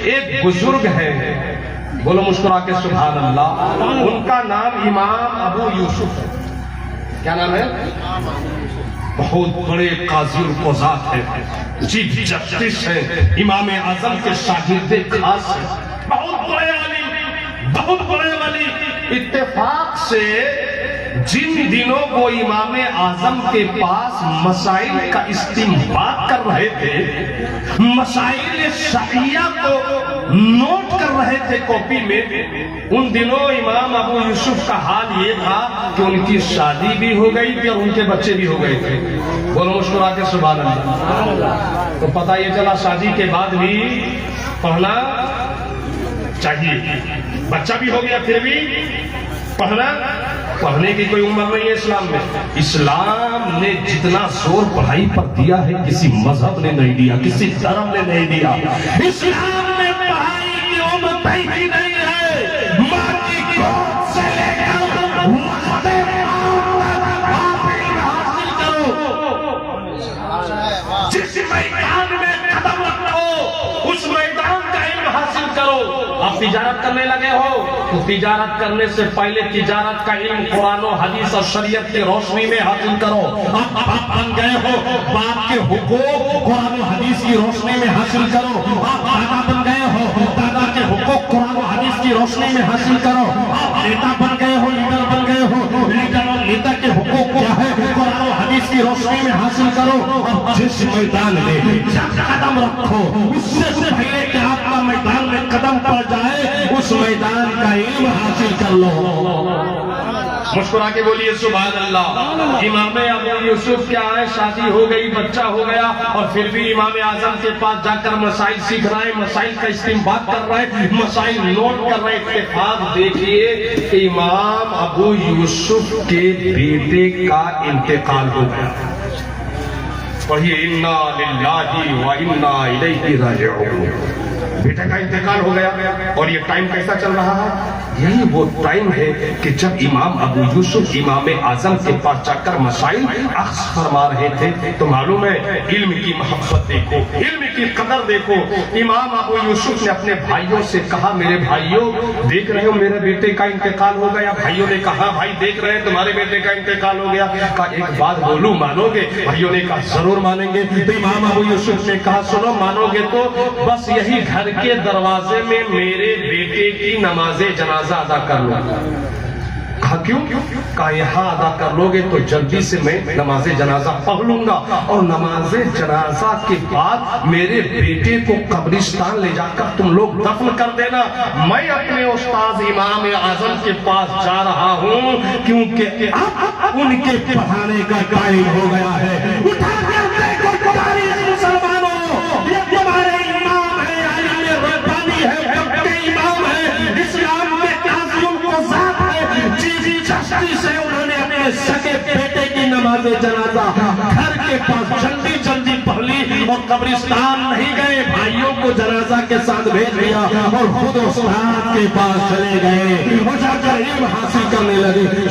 ایک بزرگ ہے، بولو مسکرا کے سبحان اللہ، ان کا نام امام ابو یوسف ہے۔ کیا نام ہے؟ بہت بڑے قاضی القضات ہیں، چیف جسٹس ہیں، امام اعظم کے شاگرد خاص ہیں، بہت بڑے عالم، بہت بڑے ولی۔ اتفاق سے جن دنوں وہ امام اعظم کے پاس مسائل کا استنباط کر رہے تھے، مسائل شرعیہ کو نوٹ کر رہے تھے کاپی میں، ان دنوں امام ابو یوسف کا حال یہ تھا کہ ان کی شادی بھی ہو گئی تھی اور ان کے بچے بھی ہو گئے تھے۔ بولو مسکرا کے سبحان اللہ۔ تو پتہ یہ چلا شادی کے بعد بھی پڑھنا چاہیے، بچہ بھی ہو گیا پھر بھی پڑھنے کی کوئی عمر نہیں ہے اسلام میں۔ اسلام نے جتنا زور پڑھائی پر دیا ہے کسی مذہب نے نہیں دیا، کسی دھرم نے نہیں دیا۔ اسلام میں پڑھائی کی عمر طے ہی نہیں ہے، ماں کی گود سے لے کر وقت آپ علم حاصل کرو، جس میدان میں قدم رکھو اس میدان کا علم حاصل کرو۔ آپ تجارت کرنے لگے ہو تو تجارت کرنے سے پہلے تجارت کا علم قرآن و حدیث اور شریعت کی روشنی میں حاصل کرو۔ آپ باپ بن گئے ہو، باپ کے حقوق قرآن و حدیث کی روشنی میں حاصل کرو۔ آپ دادا بن گئے ہو، دادا کے حقوق قرآن و حدیث کی روشنی میں حاصل کرو۔ آپ نیتا بن گئے ہو، لیڈر بن گئے ہو، لیڈر اور نیتا کے حقوق کیا ہے قرآن و حدیث کی روشنی میں حاصل کرو۔ اور جس میدان میں جب قدم رکھو اس سے پہلے کہ آپ کا میدان میں قدم پڑ جائے اس میدان کا علم حاصل کر لو۔ مسکرا کے بولیے سبحان اللہ۔ امام ابو یوسف کیا ہے، شادی ہو گئی، بچہ ہو گیا، اور پھر بھی امام اعظم کے پاس جا کر مسائل سیکھ رہے ہیں، مسائل کا استنباط کر رہے ہیں، مسائل نوٹ کر رہے ہیں۔ اتفاق دیکھیے کہ امام ابو یوسف کے بیٹے کا انتقال ہو گیا۔ پڑھیے انا للہ و انا الیہ راجعون۔ بیٹے کا انتقال ہو گیا، اور یہ ٹائم کیسا چل رہا ہے؟ یہی وہ ٹائم ہے کہ جب امام ابو یوسف امام اعظم کے پاس جا کر مسائل اخذ فرما رہے تھے، تو معلوم ہے علم کی محبت دیکھو، علم کی قدر دیکھو۔ امام ابو یوسف نے اپنے بھائیوں سے کہا میرے بھائیوں دیکھ رہے ہو میرے بیٹے کا انتقال ہو گیا؟ بھائیوں نے کہا بھائی دیکھ رہے ہیں تمہارے بیٹے کا انتقال ہو گیا۔ کہا ایک بات بولوں مانو گے؟ بھائیوں نے کہا ضرور مانیں گے۔ تو امام ابو یوسف نے کہا سنو مانو گے تو بس یہی گھر کے دروازے میں میرے بیٹے کی نماز جنازہ ادا کر لو۔ کہا کیوں؟ کہا یہاں ادا کر لو گے تو جلدی سے میں نماز جنازہ پڑھ لوں گا، اور نماز جنازہ کے بعد میرے بیٹے کو قبرستان لے جا کر تم لوگ دفن کر دینا۔ میں اپنے استاد امام اعظم کے پاس جا رہا ہوں کیونکہ اب ان کے پڑھانے کا ٹائم ہو گیا ہے۔ اٹھا کر دیکھو تمہاری مسلمانوں، یہ تمہارے امام ہے، عالم ربانی ہے، وقت کے امام ہے، اسلام میں قاضیوں کو ذات ہے، چیف جسٹس ہے، انہوں نے اپنے سگے بیٹے کی نماز جنازہ گھر کے پاس جلدی جلدی پڑھ لی، اور قبرستان نہیں گئے، بھائیوں کو جنازہ کے ساتھ بھیج دیا اور خود استاد کے پاس چلے گئے، اور جا کر علم حاصل کرنے لگے۔